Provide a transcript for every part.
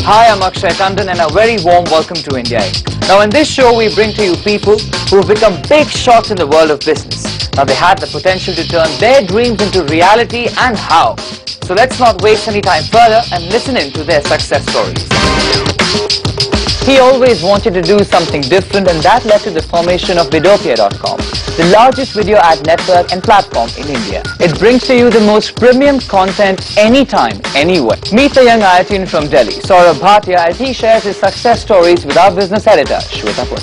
Hi, I'm Akshay Tandon and a very warm welcome to India Inc. Now in this show we bring to you people who have become big shots in the world of business. Now they had the potential to turn their dreams into reality, and how. So let's not waste any time further and listen in to their success stories. He always wanted to do something different, and that led to the formation of Vdopia.com, the largest video ad network and platform in India. It brings to you the most premium content anytime, anywhere. Meet the young IITian from Delhi, Saurabh Bhatia, as he shares his success stories with our business editor, Shweta Puri.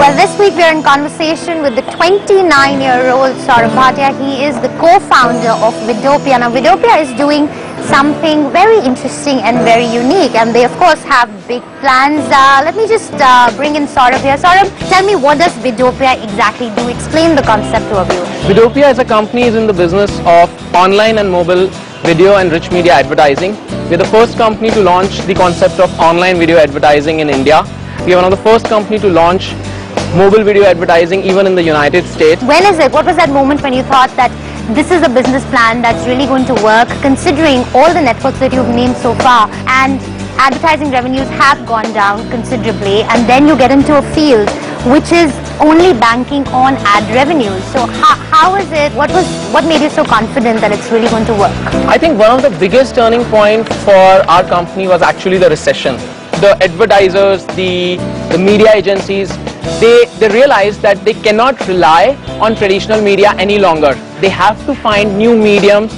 Well, this week we are in conversation with the 29-year-old Saurabh Bhatia. He is the co-founder of Vdopia. Now, Vdopia is doing something very interesting and very unique, and they of course have big plans. Let me just bring in Saurabh here. Saurabh, tell me, what does Vdopia exactly do? Explain the concept to our viewers. Vdopia as a company is in the business of online and mobile video and rich media advertising. We are the first company to launch the concept of online video advertising in India. We are one of the first company to launch mobile video advertising even in the United States. When is it? What was that moment when you thought that this is a business plan that's really going to work, considering all the networks that you've named so far, and advertising revenues have gone down considerably, and then you get into a field which is only banking on ad revenues. So how is it? What made you so confident that it's really going to work? I think one of the biggest turning point for our company was actually the recession. The advertisers, the media agencies, they realized that they cannot rely on traditional media any longer. They have to find new mediums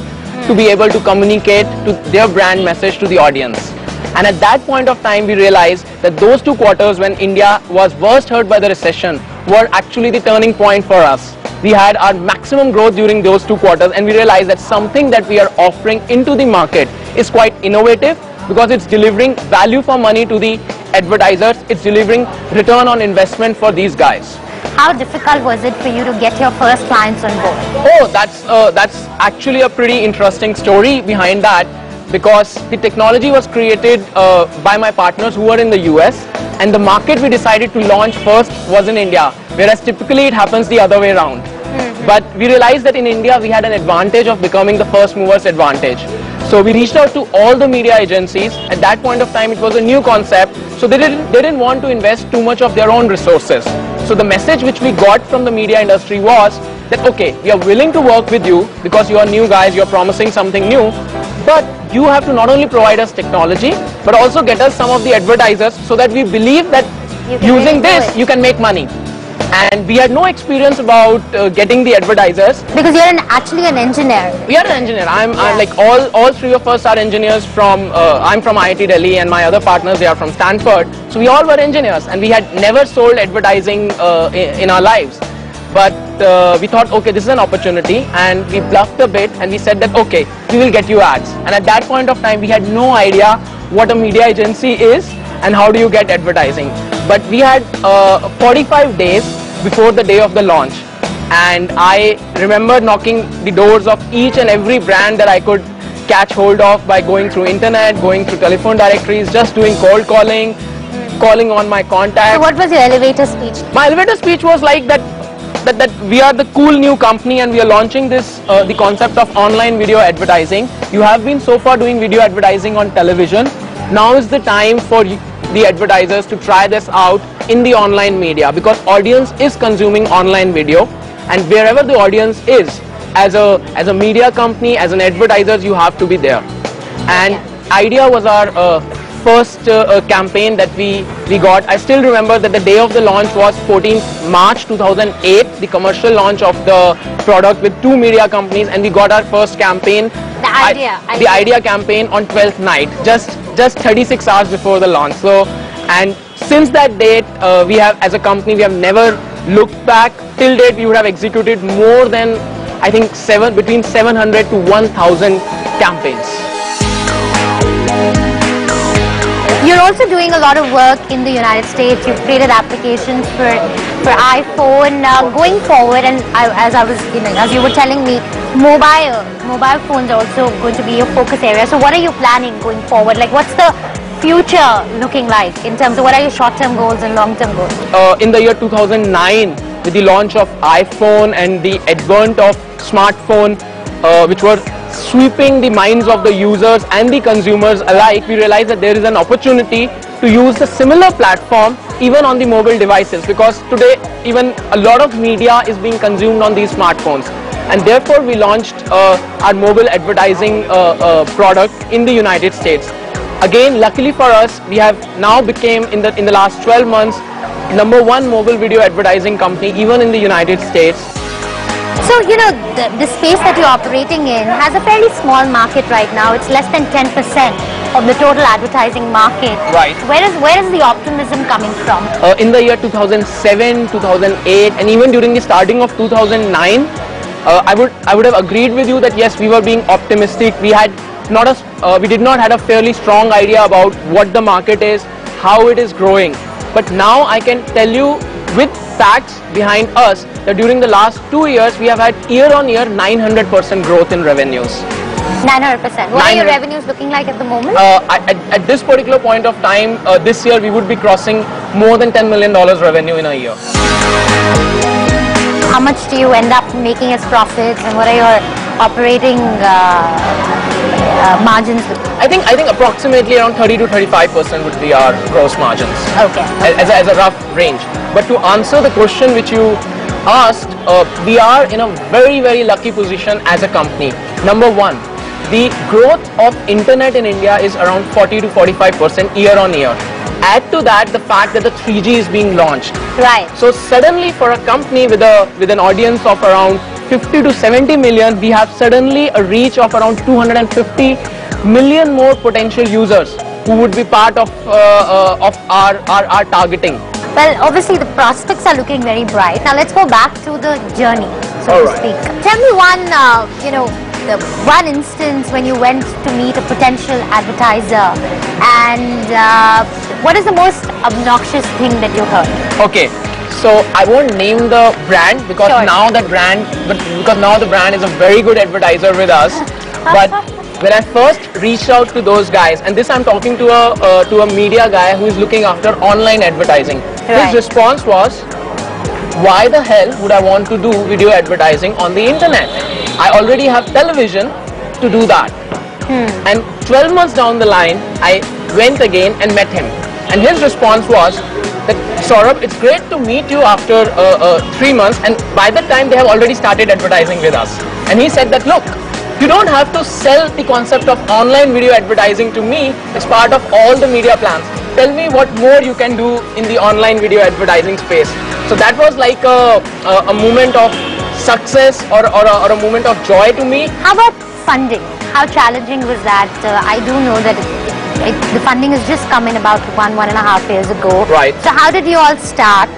to be able to communicate to their brand message to the audience. And at that point of time, we realized that those 2 quarters when India was worst hurt by the recession were actually the turning point for us. We had our maximum growth during those 2 quarters, and we realized that something that we are offering into the market is quite innovative, because it's delivering value for money to the advertisers. It's delivering return on investment for these guys. How difficult was it for you to get your first clients on board? Oh, that's actually a pretty interesting story behind that, because the technology was created by my partners who were in the US, and the market we decided to launch first was in India, whereas typically it happens the other way around. But we realized that in India we had an advantage of becoming the first movers advantage. So we reached out to all the media agencies. At that point of time it was a new concept, so they didn't want to invest too much of their own resources. So the message which we got from the media industry was that, okay, we are willing to work with you because you are new guys, you are promising something new, but you have to not only provide us technology but also get us some of the advertisers, so that we believe that using this you can make money. And we had no experience about getting the advertisers. Because you're actually an engineer. We are an engineer. I'm like all 3 of us are engineers from, I'm from IIT Delhi, and my other partners, they are from Stanford. So we all were engineers, and we had never sold advertising in our lives. But we thought, okay, this is an opportunity, and we bluffed a bit and we said that, okay, we will get you ads. And at that point of time we had no idea what a media agency is and how do you get advertising. But we had 45 days before the day of the launch, and I remember knocking the doors of each and every brand that I could catch hold of by going through internet, going through telephone directories, just doing cold calling, calling on my contacts. So what was your elevator speech? My elevator speech was like that we are the cool new company, and we are launching this the concept of online video advertising. You have been so far doing video advertising on television. Now is the time for the advertisers to try this out in the online media, because audience is consuming online video, and wherever the audience is, as a media company, as an advertiser, you have to be there. And idea was our first campaign that we got. I still remember that the day of the launch was 14th March 2008, the commercial launch of the product with 2 media companies, and we got our first campaign, the idea campaign, on 12th night, just 36 hours before the launch. So, and since that date, we have, as a company, we have never looked back. Till date, we would have executed more than, I think, between 700 to 1,000 campaigns. You're also doing a lot of work in the United States. You've created applications for iPhone. Going forward, and as you were telling me, mobile phones are also going to be your focus area. So what are you planning going forward? Like, what's the future looking like in terms of what are your short-term goals and long-term goals? In the year 2009, with the launch of iPhone and the advent of smartphone, which were sweeping the minds of the users and the consumers alike, we realized that there is an opportunity to use the similar platform even on the mobile devices, because today even a lot of media is being consumed on these smartphones, and therefore we launched our mobile advertising product in the United States. Again, luckily for us, we have now became in the last 12 months #1 mobile video advertising company even in the United States. So, you know, the space that you're operating in has a fairly small market right now. It's less than 10% of the total advertising market. Right. Where is the optimism coming from? In the year 2007, 2008, and even during the starting of 2009, I would have agreed with you that yes, we were being optimistic. We did not have a fairly strong idea about what the market is, how it is growing. But now I can tell you with facts behind us that during the last 2 years we have had year-on-year 900% growth in revenues. 900%. What are your revenues looking like at the moment? At this particular point of time, this year we would be crossing more than $10 million revenue in a year. How much do you end up making as profits, and what are your operating margins? I think approximately around 30 to 35% would be our gross margins. Okay. As a rough range. But to answer the question which you asked, we are in a very, very lucky position as a company. #1, the growth of internet in India is around 40 to 45% year on year. Add to that the fact that the 3G is being launched. Right. So suddenly for a company with an audience of around 50 to 70 million, we have suddenly a reach of around 250 million more potential users who would be part of our targeting. Well, obviously the prospects are looking very bright. Now let's go back to the journey, so to speak. Tell me one instance when you went to meet a potential advertiser, and what is the most obnoxious thing that you heard? Okay, so I won't name the brand because now the brand is a very good advertiser with us. But when I first reached out to those guys, and this I'm talking to a media guy who is looking after online advertising. His response was, why the hell would I want to do video advertising on the internet? I already have television to do that. And 12 months down the line, I went again and met him. And his response was that, Saurabh, it's great to meet you after 3 months, and by that time they have already started advertising with us. And he said that, look, you don't have to sell the concept of online video advertising to me. It's part of all the media plans. Tell me what more you can do in the online video advertising space. So that was like a moment of success or a moment of joy to me. How about funding? How challenging was that? I do know that the funding has just come in about 1.5 years ago. Right. So how did you all start?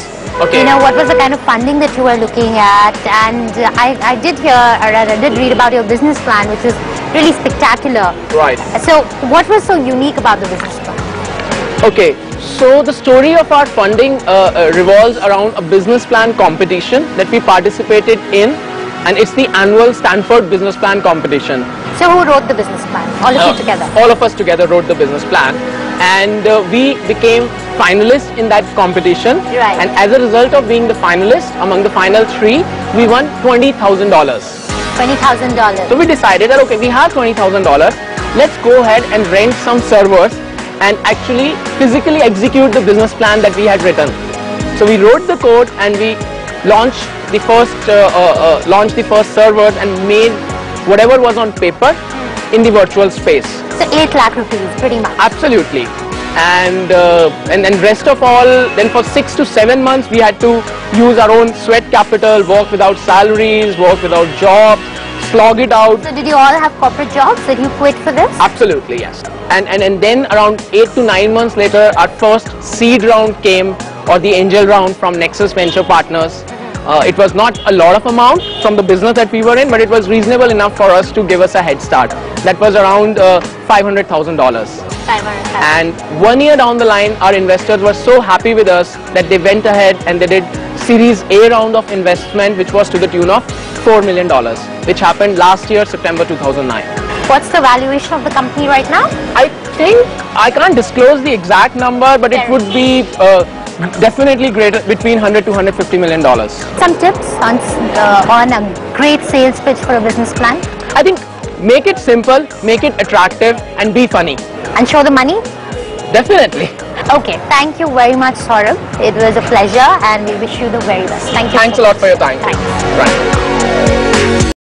Okay. You know, what was the kind of funding that you were looking at? And I did hear, or I did read about your business plan, which was really spectacular. Right. So what was so unique about the business plan? Okay, so the story of our funding revolves around a business plan competition that we participated in, and it's the annual Stanford Business Plan competition. So who wrote the business plan? All of you together? All of us together wrote the business plan, and we became finalists in that competition. Right. And as a result of being the finalist among the final 3, we won $20,000. $20,000. So we decided that, okay, we have $20,000, let's go ahead and rent some servers and actually physically execute the business plan that we had written. So we wrote the code and we launched the first servers and made whatever was on paper in the virtual space. So 8 lakh rupees, pretty much. Absolutely. And then rest of all, then for 6 to 7 months we had to use our own sweat capital, work without salaries, work without jobs, slog it out. So did you all have corporate jobs? Did you quit for this? Absolutely, yes. And then around 8 to 9 months later, our first seed round came, or the angel round from Nexus Venture Partners. It was not a lot of amount from the business that we were in, but it was reasonable enough for us to give us a head start. That was around $500,000. $500,000. And 1 year down the line, our investors were so happy with us that they went ahead and they did Series A round of investment, which was to the tune of $4 million, which happened last year, September 2009. What's the valuation of the company right now? I think I can't disclose the exact number, but it would be definitely greater, between $100 to $150 million. Some tips on a great sales pitch for a business plan? I think make it simple, make it attractive, and be funny. And show the money? Definitely. Okay, thank you very much, Saurabh. It was a pleasure and we wish you the very best. Thank you. Thanks a lot for your time. Thanks. Right.